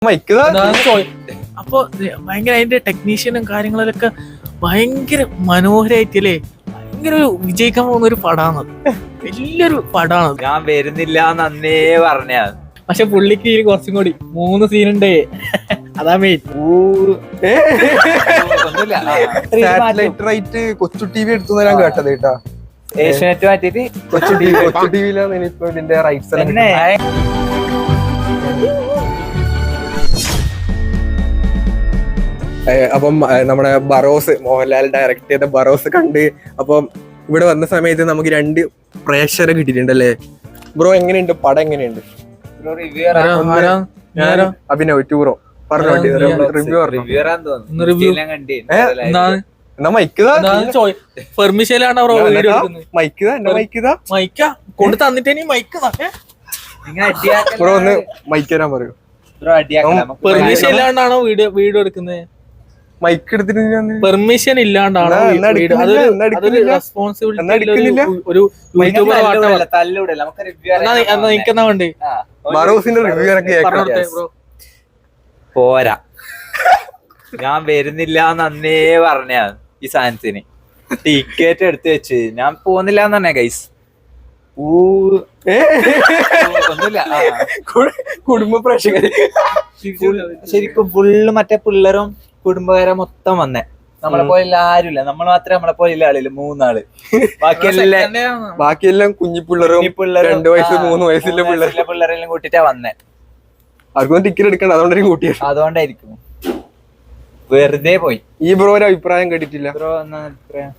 അപ്പൊ ഭയങ്കര അതിന്റെ ടെക്നീഷ്യനും കാര്യങ്ങളിലൊക്കെ ഭയങ്കര മനോഹരായിട്ടല്ലേ, ഭയങ്കര ഒരു വിജയിക്കാൻ പോകുന്ന ഒരു പടാണത്, വലിയൊരു പടാണത്. ഞാൻ വരുന്നില്ല എന്നേ പറഞ്ഞ, പക്ഷെ പുള്ളിക്ക് കുറച്ചും കൂടി 3 സീനുണ്ട്, അതാ മെയിൻ. സാറ്റലൈറ്റ് റൈറ്റ് കൊച്ചു ടി വി എടുത്തു ഞാൻ കേട്ടത് കേട്ടാ. ഏഷ്യാനെറ്റ് മാറ്റിട്ട് കൊച്ചു ടിവിയിലാണ് ഇനിയിപ്പോ ഇതിന്റെ റൈറ്റ്സ്. അപ്പം നമ്മുടെ ബറോസ്, മോഹൻലാൽ ഡയറക്ട് ചെയ്ത ബറോസ് കണ്ട് അപ്പം ഇവിടെ വന്ന സമയത്ത് നമുക്ക് 2 പ്രേക്ഷകരെ കിട്ടിയിട്ടുണ്ടല്ലേ. ബ്രോ എങ്ങനെയുണ്ട് പടം? എങ്ങനെയുണ്ട് അഭിനവ് ടൂറോ പറഞ്ഞു? റിവ്യൂ കൊണ്ട് തന്നിട്ട് ബ്രോ ഒന്ന് മൈക്ക് തരാൻ പറയൂ. പെർമിഷൻ ഇല്ലാണ്ടാണോ വീഡിയോ എടുക്കുന്നത്? മൈക്ക് എടുത്തിട്ട് പെർമിഷൻ ഇല്ലാണ്ടാണോ? നിൽക്കുന്ന വേണ്ടി ബറോസിന്റെ റിവ്യൂ പോരാ. ഞാൻ വരുന്നില്ല എന്നേ പറഞ്ഞ ഈ സാധനത്തിന് ടിക്കറ്റ് എടുത്ത് വെച്ച് ഞാൻ പോകുന്നില്ല എന്ന് പറഞ്ഞ ഗൈസ്. കുടുംബ പ്രേക്ഷകര് ശരിക്കും ഫുള്ള് മറ്റേ പിള്ളേരും കുടുംബക്കാരെ മൊത്തം വന്നേ. നമ്മളെ പോലെ ആരുമില്ല, നമ്മൾ മാത്രമേ നമ്മളെ പോലെ ആളില്ല, 3 ആള്. ബാക്കിയെല്ലാം കുഞ്ഞിപ്പിള്ളറും 2 വയസ്സ് 3 വയസ്സിലെ പിള്ളേരെല്ലാം കൂട്ടിട്ടാ വന്നേ. ആർക്കും ടിക്കറ്റ് എടുക്കണ്ട, അതുകൊണ്ടായിരിക്കും കൂട്ടിയത്. അതുകൊണ്ടായിരിക്കും വെറുതെ പോയി. ഈ ബ്രോ ഒരു അഭിപ്രായം കേട്ടിട്ടില്ല? ബ്രോ എന്നാ അഭിപ്രായം?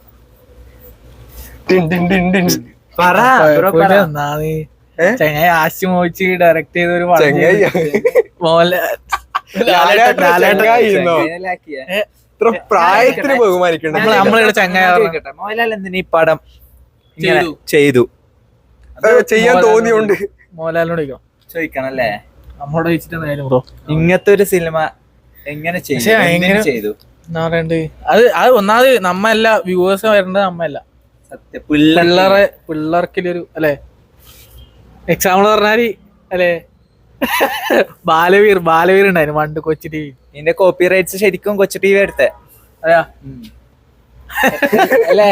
ചങ്ങായി ആശുമോച്ച് ഡയറക്ട് ചെയ്ത ഒരു പ്രായത്തിന് ബഹുമാനിക്കണ്ട. മോഹൻലാൽ എന്തിനാ ഈ പടം ചെയ്തു? ചെയ്യാൻ തോന്നിയോണ്ട് മോഹൻലാലിനോട് ചോദിക്കണം അല്ലേ? നമ്മളോട് ചോദിച്ചിട്ട് ബ്രോ ഇങ്ങനത്തെ ഒരു സിനിമ എങ്ങനെ ചെയ്തു? അത് ഒന്നാമത് നമ്മല്ല വ്യൂവേഴ്സ് വരേണ്ടത്, നമ്മല്ല സത്യം. പിള്ളേർക്കൊരു അല്ലെ എക്സാമ്പിൾ പറഞ്ഞാല് അല്ലെ ബാലവീർ ഉണ്ടായിരുന്നു പണ്ട് കൊച്ചു ടി വി. ഇതിന്റെ കോപ്പി റൈറ്റ്സ് ശരിക്കും കൊച്ചു ടി വി എടുത്തേ അതെയാ അല്ലേ?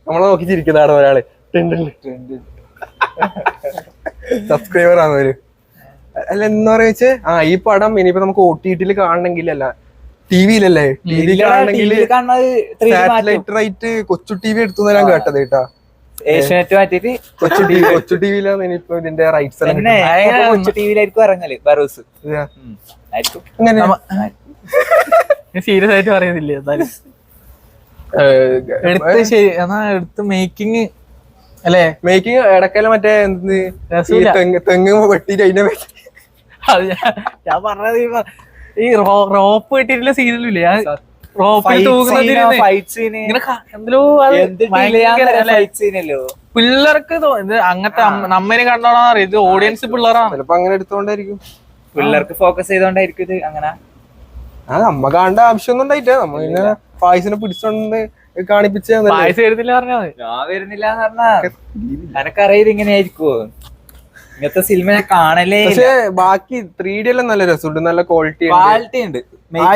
നമ്മളെ നോക്കി ചിരിക്കുന്നതാണ് ഒരാള്. സബ്സ്ക്രൈബർ ആണ് അവര്. അല്ല എന്താ പറയാ ഈ പടം ഇനിയിപ്പോ നമുക്ക് OTT കാണണമെങ്കിൽ അല്ല ടിവിയിലല്ലേ, ടിവി കാണണമെങ്കിൽ സാറ്റലൈറ്റ് റൈറ്റ് കൊച്ചു ടി വി എടുത്തു ഞാൻ കേട്ടത് കേട്ടാ. ഏഷ്യാനെറ്റ് മാറ്റിട്ട് കൊച്ചു ടിവിയിലാണ് ഇനിയിപ്പോ ഇതിന്റെ റൈറ്റ്സ്. കൊച്ചു ടിവിയിലായിരിക്കും ഇറങ്ങല് ബറോസ്. സീരിയസ് ആയിട്ട് പറയുന്നില്ലേ? എടുത്ത് മേക്കിങ് അല്ലേ? മേക്കിങ് ഇടക്കല്ല മറ്റേ തെങ്ങ് വെട്ടിട്ട് അതിന്റെ ഞാൻ പറഞ്ഞത് ഈ റോപ്പ് കെട്ടിട്ടുള്ള സീനില്ലേ, റോപ്പിൽ പിള്ളേർക്ക് അങ്ങനത്തെ നമ്മനെ കണ്ടോണോ അറിയാം. ഇത് ഓഡിയൻസ് പിള്ളേരാണ്, ചിലപ്പോ അങ്ങനെ എടുത്തോണ്ടായിരിക്കും. പിള്ളേർക്ക് ഫോക്കസ് ചെയ്തോണ്ടായിരിക്കും ഇത് അങ്ങനെ. നമ്മ കാണേണ്ട ആവശ്യമൊന്നും ഉണ്ടായിട്ടേ, നമ്മ ഇങ്ങനെ പായസിനെ പിടിച്ചോണ്ട് കാണിപ്പിച്ച പായസം വരുന്നില്ല പറഞ്ഞാൽ ഞാൻ വരുന്നില്ല എന്ന് പറഞ്ഞാ എനക്കറിയത് ഇങ്ങനെ ആയിരിക്കുവോ? ഇങ്ങനത്തെ സിനിമ ഞാൻ കാണലേ. പക്ഷെ ബാക്കി 3D എല്ലാം നല്ല രസമുണ്ട്, നല്ല ക്വാളിറ്റി ഉണ്ട്.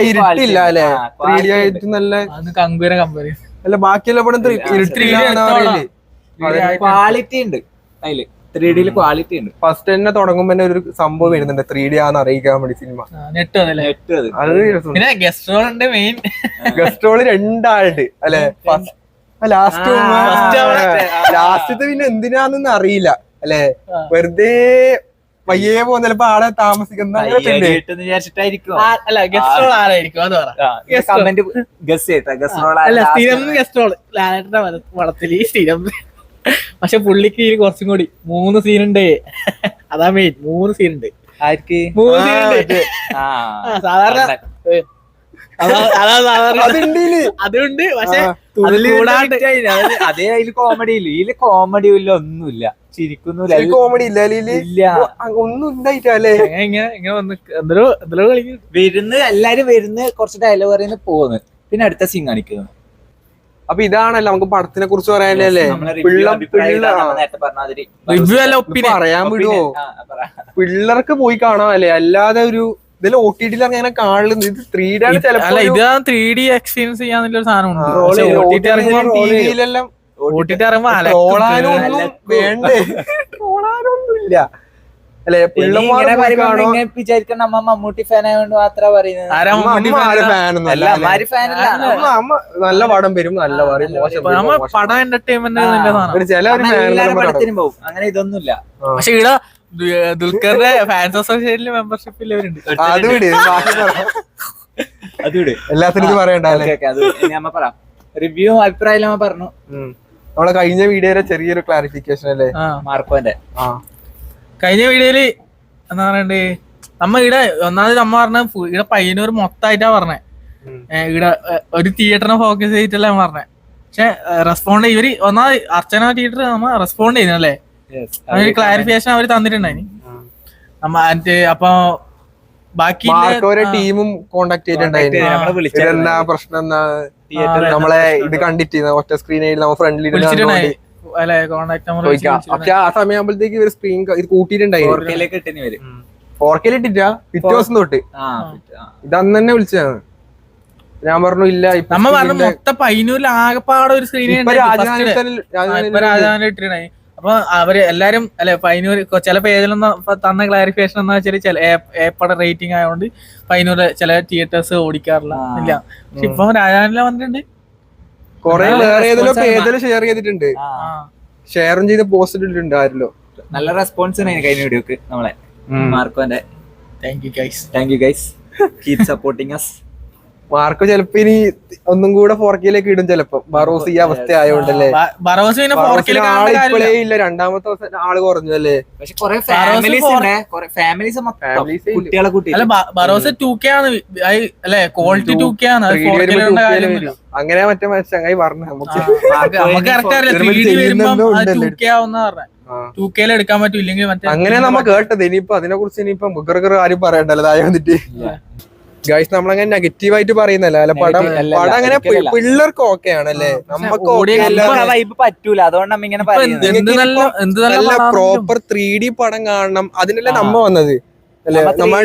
ഇരുട്ടില്ല അല്ലെ? 3D ആയിട്ട് നല്ല അല്ല. ബാക്കിയെല്ലാം ക്വാളിറ്റി ഉണ്ട് അതില്, 3D ക്വാളിറ്റി ഉണ്ട്. ഫസ്റ്റ് തന്നെ തുടങ്ങുമ്പോ തന്നെ ഒരു സംഭവം വരുന്നുണ്ട് 3D ആണെന്ന് അറിയിക്കാൻ വേണ്ടി സിനിമ. ഗസ്റ്റ് റോൾ ഉണ്ട്, മെയിൻ ഗസ്റ്റ് റോള് 2 ആളുണ്ട് അല്ലെ? ലാസ്റ്റത്തെ പിന്നെ എന്തിനാന്നൊന്നും അറിയില്ല അല്ലെ? വെറുതെ പയ്യെ പോകുന്ന ചിലപ്പോ ആളെ താമസിക്കുന്ന പക്ഷെ പുള്ളിക്ക് കുറച്ചും കൂടി 3 സീനുണ്ട്, അതാ മെയിൻ. 3 സീനുണ്ട്. ആർക്ക്? 3 സീനുണ്ട്. സാധാരണ അതുണ്ട്, പക്ഷെ അതേ അതില് കോമഡി ഇല്ല. ഇതില് കോമഡി ഇല്ല, ഒന്നുമില്ല, ചിരിക്കുന്നില്ല, കോമഡി ഇല്ല, ഒന്നും ഉണ്ടായിട്ടല്ലേ. വരുന്ന് എല്ലാരും വരുന്ന്, കുറച്ച് ഡയലോഗ് പറയുന്നത് പോകുന്നു, പിന്നെ അടുത്ത സീൻ കാണിക്കുന്നു. അപ്പൊ ഇതാണല്ലോ നമുക്ക് പടത്തിനെ കുറിച്ച് പറയാനല്ലേ. പറയാൻ വിടുവോ? പിള്ളേർക്ക് പോയി കാണാം അല്ലേ, അല്ലാതെ ഒരു ഇതിൽ OTT അങ്ങനെ കാണുന്നത് ഇത് 3D ആണ് അല്ല ചിലപ്പോ ഇത് 3D എക്സ്പീരിയൻസ് ചെയ്യാന്നുള്ളൊരു സാധനം ഉണ്ട്. ടിവിയിലെല്ലാം OTT ഇറങ്ങുമ്പോ ട്രോളാനും ഒന്നും വേണ്ടേ, ട്രോളാനൊന്നും ഇല്ല അല്ലെ. പിള്ളമാർ വിചാരിക്കണം നമ്മ മമ്മൂട്ടി ഫാൻ ആയതുകൊണ്ട് മാത്രം പറയുന്നത്. അമ്മ നല്ല പടം വരും, നല്ല പറയും, മോശം പടം എന്റർടൈൻമെന്റ് ചില പടത്തിനും പോകും, അങ്ങനെ ഇതൊന്നുമില്ല. പക്ഷെ ഇവിടെ ദുൽഖറിന്റെ ഫാൻസ് അസോസിയേഷനിൽ മെമ്പർഷിപ്പ് ഇല്ലവരുണ്ട്. അത് വിട്, എല്ലാത്തിനും ഇത് പറയണ്ടല്ലേ. നമ്മ പറ റിവ്യൂ അഭിപ്രായം നമ്മ പറഞ്ഞു. നമ്മളെ കഴിഞ്ഞ വീഡിയോയിലെ ചെറിയൊരു ക്ലാരിഫിക്കേഷൻ അല്ലേ മാർക്കോന്റെ. കഴിഞ്ഞ വീഡിയോയില് എന്താ പറയണ്ടേ, നമ്മ ഇവിടെ ഒന്നാമത് നമ്മ പറഞ്ഞ ഇവിടെ പയ്യന്നൂർ മൊത്തമായിട്ടാ പറഞ്ഞേ. ഇവിടെ ഒരു തിയേറ്ററിനെ ഫോക്കസ് ചെയ്തിട്ടല്ല ഞാൻ പറഞ്ഞേ. പക്ഷെ റെസ്പോണ്ട് ഇവര് ഒന്നാമത് അർച്ചന തിയേറ്റർ നമ്മ റെസ്പോണ്ട് ചെയ്യുന്നല്ലേ, ഒരു ക്ലാരിഫിക്കേഷൻ അവര് തന്നിട്ടുണ്ടായിന്. നമ്മ അപ്പൊ ബാക്കി ടീമും കോണ്ടാക്ട് ചെയ്തിട്ടുണ്ടായിരുന്നു. എന്താ പ്രശ്നം എന്നാ നമ്മളെ ഇത് കണ്ടിട്ട് ഒറ്റ സ്ക്രീനിൽ നമ്മ ഫ്രണ്ടിൽ കോണ്ടാക്ട് നമ്പർ പക്ഷെ ആ സമയമാകുമ്പോഴത്തേക്ക് ഇവര് സ്ക്രീൻ ഇത് കൂട്ടിയിട്ടുണ്ടായിരുന്നു. 4K ഇട്ടിട്ടാ പിറ്റേ ദിവസം തൊട്ട് ഇതന്ന് തന്നെ വിളിച്ചതാണ്. ഞാൻ പറഞ്ഞു ഇല്ല, നമ്മ പറഞ്ഞു മൊത്തം പയ്യന്നൂരിൽ ആകെപ്പാടെ ഒരു സ്ക്രീൻ രാജധാനി ഇട്ടിട്ടുണ്ടായി. അപ്പൊ അവര് എല്ലാരും അല്ലെ പയ്യന്നൂർ ചില പേജിലൊന്നും തന്ന ക്ലാരിഫിക്കേഷൻ എന്താ വെച്ചാൽ ഏപ്പടെ റേറ്റിംഗ് ആയതുകൊണ്ട് പയ്യന്നൂര് ചില തിയേറ്റേഴ്സ് ഓടിക്കാറില്ല ഇല്ല. പക്ഷെ ഇപ്പൊ രാജധാനില വന്നിട്ടുണ്ട്, കൊറേ വേറെ ഏതെല്ലോ പേജിൽ ഷെയർ ചെയ്തിട്ടുണ്ട്, ഷെയറും ചെയ്ത് പോസ്റ്റ് ഇട്ടിട്ടുണ്ട് ആരല്ലോ. നല്ല റെസ്പോൺസ് കഴിഞ്ഞ വീഡിയോക്ക് നമ്മളെ മാർക്കോന്റെ. Thank you guys keep supporting us. Mark ചിലപ്പോ ഇനി ഒന്നും കൂടെ 4Kയിലേക്ക് ഇടും ചിലപ്പോ, ബറോസ് ഈ അവസ്ഥ ആയതുകൊണ്ടല്ലേ. ഇല്ല, രണ്ടാമത്തെ ദിവസം ആള് കുറഞ്ഞു അല്ലേ. പക്ഷെ കുറെ ഫാമിലീസ് കുട്ടികളെ കൂട്ടി ബറോസ് 2K ആണ് അല്ലെ, ക്വാളിറ്റി 2K ആണ്. അങ്ങനെ മറ്റേ ചങ്ങായി പറഞ്ഞു നമുക്ക് എടുക്കാൻ പറ്റും, ഇല്ലെങ്കിൽ അങ്ങനെ നമ്മ കേട്ടത്. ഇനിയിപ്പോ അതിനെ കുറിച്ച് ഇനിയിപ്പോ മുഖർ ആരും പറയണ്ടല്ലോ താഴെ വന്നിട്ട്. ഗൈസ് നമ്മളങ്ങനെ നെഗറ്റീവായിട്ട് പറയുന്നല്ല അല്ലെ, പടം അങ്ങനെ പിള്ളേർക്ക് ഓക്കെ ആണല്ലേ, നമുക്ക് പറ്റൂല. അതുകൊണ്ട് നല്ല പ്രോപ്പർ 3D പടം കാണണം, അതിനല്ലേ നമ്മ വന്നത് അല്ലെ. നമ്മൾ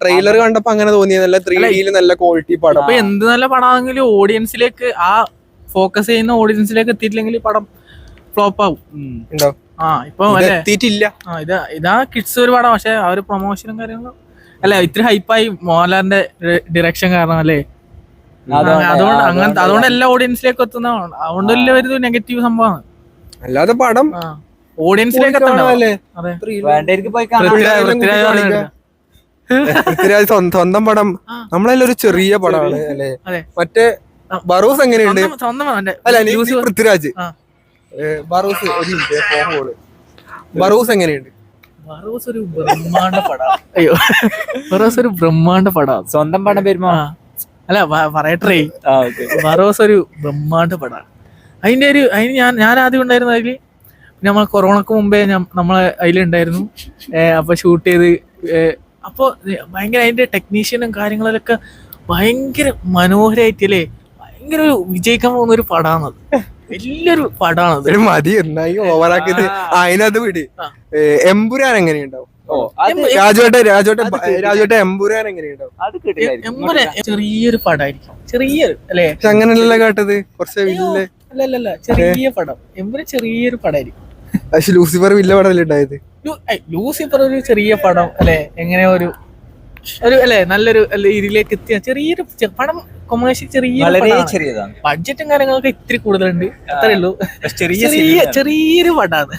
ട്രെയിലർ കണ്ടപ്പോ അങ്ങനെ തോന്നിയതല്ല, 3Dയിൽ നല്ല ക്വാളിറ്റി പടം. അപ്പൊ എന്ത് നല്ല പടമാണെങ്കിലും ഓഡിയൻസിലേക്ക് ആ ഫോക്കസ് ചെയ്യുന്ന ഓഡിയൻസിലേക്ക് എത്തിയിട്ടില്ലെങ്കിൽ പടം ഫ്ലോപ്പ് ആവും. ഇപ്പൊ എത്തിയിട്ടില്ല. ഇതാ കിഡ്സ് ഒരു പടം, പക്ഷെ ആ ഒരു പ്രൊമോഷനും കാര്യങ്ങളും അല്ലെ ഇത്തിരി ഹൈപ്പായി മോഹൻലാലിന്റെ ഡിറക്ഷൻ കാരണം അല്ലേ. അതുകൊണ്ട് എല്ലാ ഓഡിയൻസിലേക്ക് എത്തുന്നതാണ്. അതുകൊണ്ടല്ലേ ഒരു നെഗറ്റീവ് സംഭവമാണ്, അല്ലാതെ പടം ഓഡിയൻസിലേക്ക് എത്തണല്ലേ. പൃഥ്വിരാജ് സ്വന്തം പടം നമ്മളെല്ലാം ഒരു ചെറിയ പടമാണ് അല്ലെ. മറ്റേ ബറൂസ് എങ്ങനെയുണ്ട്? അല്ല പൃഥ്വിരാജ് ബറൂസ് ബറൂസ് എങ്ങനെയുണ്ട്? ബറോസ് ഒരു ബ്രഹ്മാണ്ഡ പടാണ്. അയ്യോ, ബറോസ് ഒരു ബ്രഹ്മാണ്ഡ പടാണ്. സ്വന്തം പടം വരുമ്പോ അല്ല പറയട്ടെ, ബറോസ് ഒരു ബ്രഹ്മാണ്ഡ പടാണ്. അതിന്റെ ഞാൻ ആദ്യം ഉണ്ടായിരുന്നു അതില്. പിന്നെ നമ്മൾ കൊറോണക്ക് മുമ്പേ നമ്മളെ അതിലുണ്ടായിരുന്നു. അപ്പൊ ഷൂട്ട് ചെയ്ത് അപ്പൊ ഭയങ്കര അതിന്റെ ടെക്നീഷ്യനും കാര്യങ്ങളിലൊക്കെ ഭയങ്കര മനോഹരമായിട്ടല്ലേ, ഭയങ്കര ഒരു വിജയിക്കാൻ പോകുന്ന ഒരു പടാണത്. വലിയൊരു പടാണത്. മതി എന്നായി ഓവറാക്കിയത്. അതിനകത്ത് വിട്. എമ്പുരാൻ എങ്ങനെയുണ്ടാവും? രാജുവേട്ട എമ്പുരാൻ എങ്ങനെയുണ്ടാവും? ചെറിയൊരു പടമായിരിക്കും, ചെറിയൊരു അല്ലേ. പക്ഷെ അങ്ങനെയല്ല കേട്ടത്, കുറച്ച് അല്ലല്ല ചെറിയ പടം. എമ്പുരാൻ ചെറിയൊരു പടമായിരിക്കും. പക്ഷെ ലൂസിഫർ വലിയ പടമല്ലേ ഉണ്ടായത്? ലൂസിഫർ ഒരു ചെറിയ പടം അല്ലെ, എങ്ങനെ ഒരു അല്ലെ നല്ലൊരു ഇതിലേക്ക് എത്തിയ ചെറിയൊരു പടം. കൊമേഴ്ഷ്യൽ ചെറിയൊരു ബഡ്ജറ്റും കാര്യങ്ങളൊക്കെ ഇത്തിരി കൂടുതലുണ്ട്, അത്രേ ഉള്ളൂ. ചെറിയൊരു പടാണ്.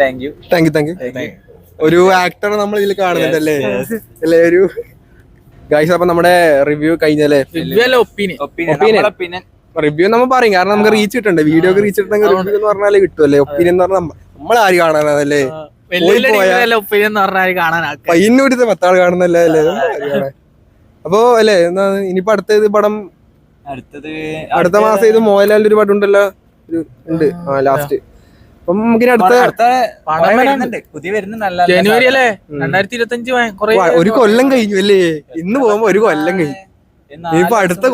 Thank you. ഒരു ആക്ടറെ നമ്മൾ ഇതിൽ കാണുന്നുണ്ടല്ലേ അല്ലേ ഒരു ഗൈസ്. അപ്പൊ നമ്മുടെ റിവ്യൂ കഴിഞ്ഞല്ലേ? റിവ്യൂ നമ്മ പറയും, കാരണം നമുക്ക് റീച്ച് കിട്ടണ്ടേ. വീഡിയോക്ക് റീച്ച് കിട്ടണമെങ്കിൽ റിവ്യൂ എന്ന് പറഞ്ഞാലേ കിട്ടുമല്ലേ. ഒപ്പീനിയൻ എന്ന് പറഞ്ഞാൽ നമ്മൾ ആര് കാണാനല്ലേ, പയ്യന്നൂരത്തെ 10 ആൾ കാണുന്നല്ലേ അല്ലേ. അപ്പൊ അല്ലേ എന്നാ ഇനിയിപ്പോ അടുത്തത് പടം അടുത്ത മാസം ഇത് മോഹൻലാലിന്റെ ഒരു പടം ഉണ്ടല്ലോ, ഉണ്ട് ലാസ്റ്റ്. അപ്പം നമുക്കിനി അടുത്ത ജനുവരി അല്ലേ 2025. ഒരു കൊല്ലം കഴിഞ്ഞു അല്ലേ, ഇന്ന് പോകുമ്പോ ഒരു കൊല്ലം കഴിഞ്ഞു. ഇനിയിപ്പോ അടുത്ത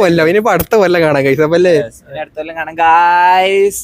കൊല്ലം കാണാൻ കഴിച്ചു. അപ്പൊ അല്ലേ അടുത്ത കൊല്ലം കാണാം ഗായ്സ്.